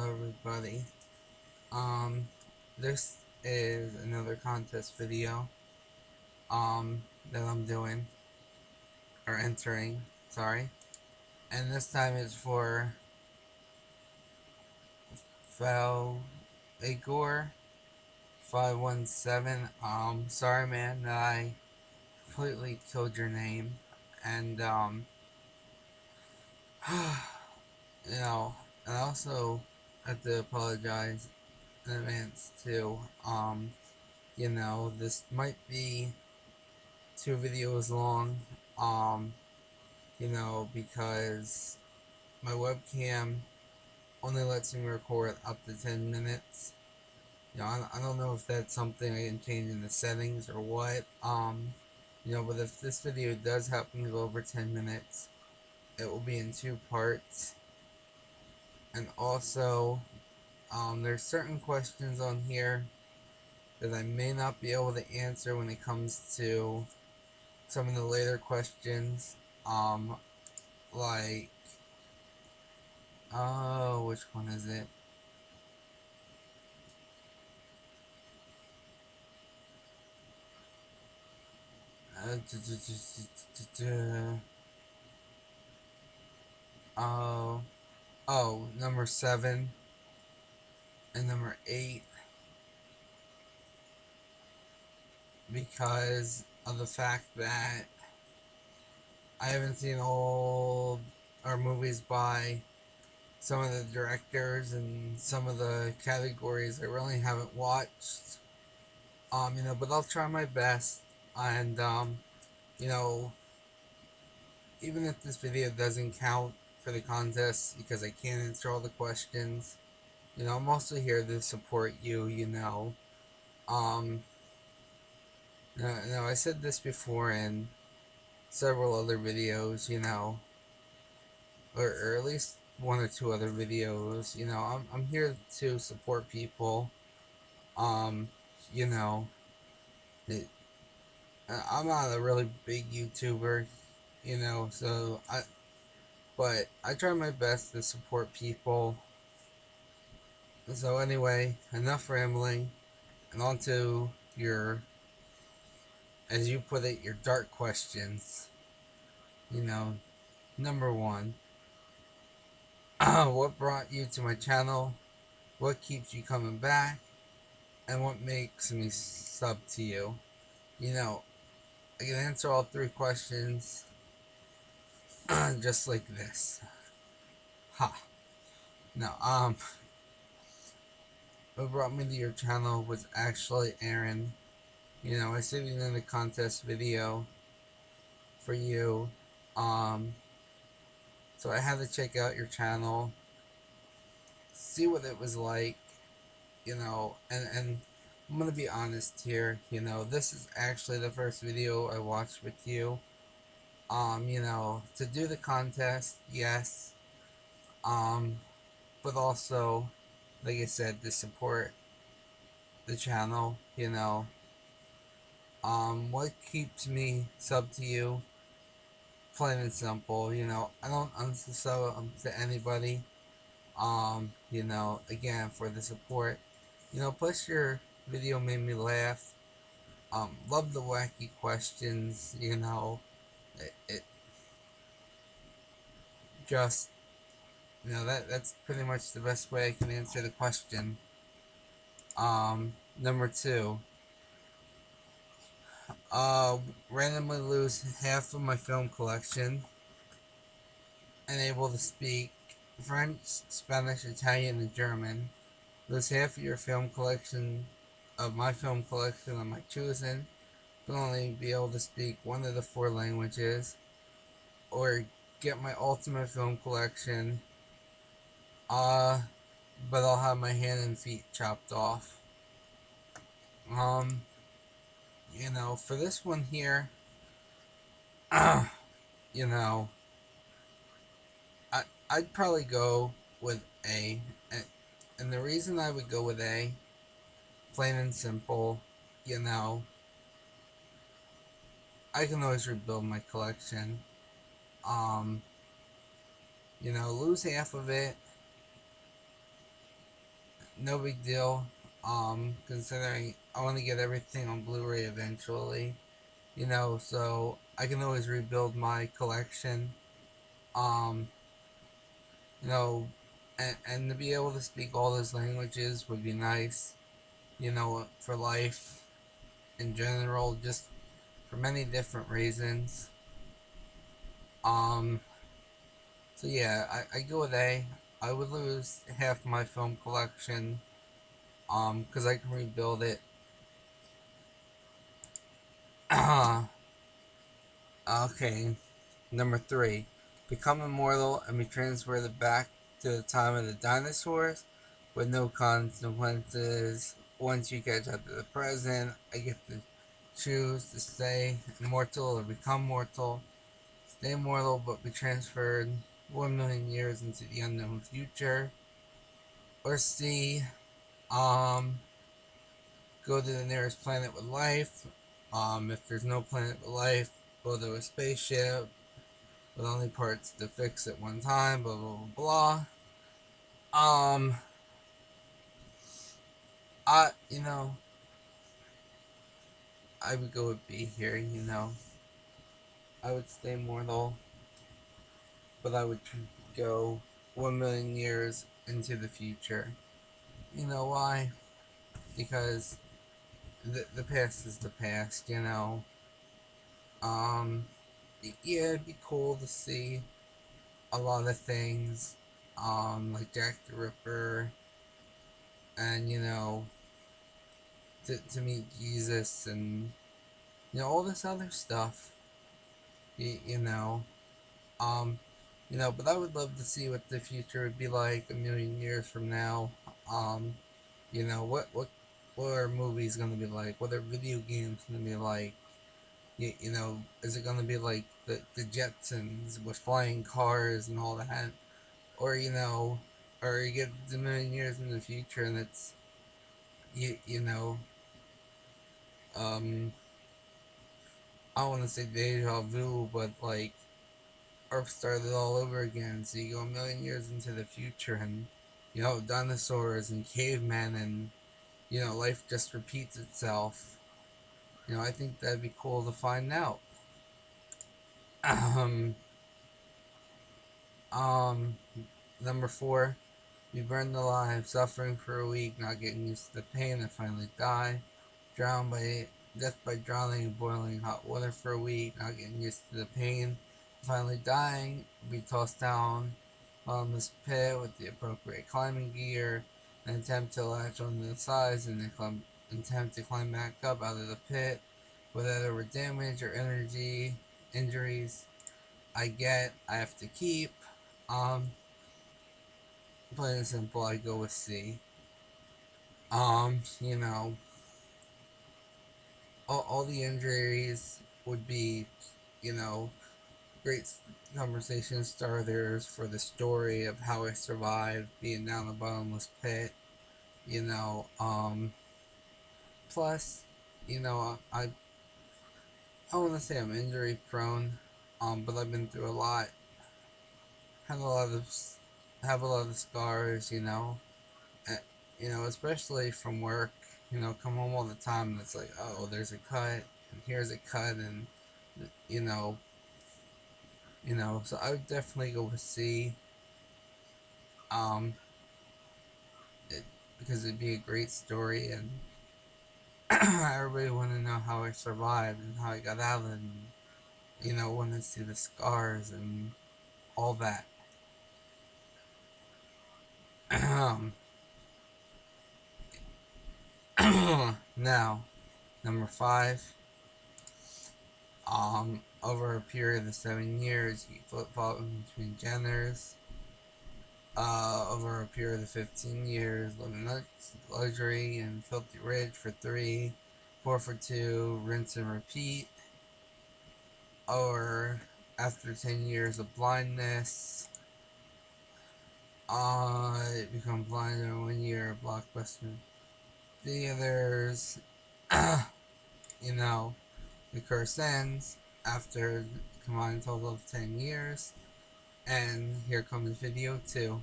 Hello everybody. This is another contest video that I'm doing or entering, sorry. And this time it's for Falagar517. Sorry man that I completely killed your name. And you know, and I also have to apologize in advance too. This might be 2 videos long, um, because my webcam only lets me record up to 10 minutes. I don't know if that's something I can change in the settings or what, but if this video does happen to go over 10 minutes, it will be in 2 parts. And also, there's certain questions on here that I may not be able to answer when it comes to some of the later questions. Like, oh, which one is it? Oh, number 7 and number 8, because of the fact that I haven't seen old or movies by some of the directors and some of the categories I really haven't watched. But I'll try my best, and you know, even if this video doesn't count for the contest because I can't answer all the questions, I'm also here to support you. Um, I said this before in several other videos, or at least 1 or 2 other videos. I'm here to support people. Um, you know, it, I'm not a really big YouTuber, but I try my best to support people. So anyway, enough rambling, and on to your, as you put it, your dark questions. Number 1. What brought you to my channel? What keeps you coming back? And what makes me sub to you? You know, I can answer all 3 questions just like this. Ha. No, what brought me to your channel was actually Aaron. I said it in the contest video for you. Um, so I had to check out your channel, see what it was like, and I'm gonna be honest here, this is actually the first video I watched with you. To do the contest, yes. But also, like I said, to support the channel, what keeps me sub to you? Plain and simple, I don't unsub to anybody. Again, for the support. Plus your video made me laugh. Love the wacky questions, it just, that's pretty much the best way I can answer the question. Number 2, randomly lose half of my film collection and able to speak French, Spanish, Italian, and German. Lose half of your film collection of my film collection of my choosing, but only be able to speak one of the 4 languages, or get my ultimate film collection, uh, but I'll have my hand and feet chopped off. For this one here, you know, I'd probably go with A, and the reason I would go with A, plain and simple, you know, I can always rebuild my collection. Lose half of it, no big deal. Considering I want to get everything on Blu-ray eventually, so I can always rebuild my collection. Um, you know, and to be able to speak all those languages would be nice. For life in general, just for many different reasons. Um, so yeah, I go with A. I would lose half my film collection, because I can rebuild it. Okay, number three, become immortal and be transported back to the time of the dinosaurs with no consequences. Once you catch up to the present, I get to choose to stay immortal or become mortal. Stay mortal but be transferred 1 million years into the unknown future. Or C, um, go to the nearest planet with life. If there's no planet with life, go to a spaceship with only parts to fix at one time, blah blah blah blah. I I would go with B here. I would stay mortal, but I would go 1 million years into the future. You know why? Because the past is the past. Um, yeah, it'd be cool to see a lot of things, like Jack the Ripper, and to meet Jesus and all this other stuff. You, you know, um, but I would love to see what the future would be like 1 million years from now. Um, what are movies gonna be like? What are video games gonna be like? Is it gonna be like the Jetsons with flying cars and all that, or or you get a million years in the future and it's you you know um I don't want to say deja vu, but like Earth started all over again. So you go 1 million years into the future, and dinosaurs and cavemen, and life just repeats itself. I think that'd be cool to find out. Um, um, Number four, be burned alive, suffering for a week, not getting used to the pain, and finally die. Drowned by Death by drowning in boiling hot water for a week, not getting used to the pain, finally dying. Be tossed down bottomless pit with the appropriate climbing gear, and attempt to latch onto the sides, and then attempt to climb back up out of the pit without over damage or energy injuries. I have to keep. Um, Plain and simple, I go with C. Um, you know, all the injuries would be, you know, great conversation starters for the story of how I survived being down the bottomless pit. You know, plus, I want to say I'm injury prone, but I've been through a lot. Had a lot of have a lot of scars. Uh, especially from work. Come home all the time and it's like, oh, there's a cut and here's a cut, and you know, So I would definitely go with C. Um, it, because it'd be a great story, and everybody want to know how I survived and how I got out, and want to see the scars and all that. Now, number five. Over a period of 7 years, you flip flop between genders. Over a period of 15 years, live in luxury and filthy rich for 3, poor for 2, rinse and repeat. Or after 10 years of blindness, become blind in 1 year of blockbuster theaters. you know, the curse ends after a combined total of 10 years. And here comes video 2.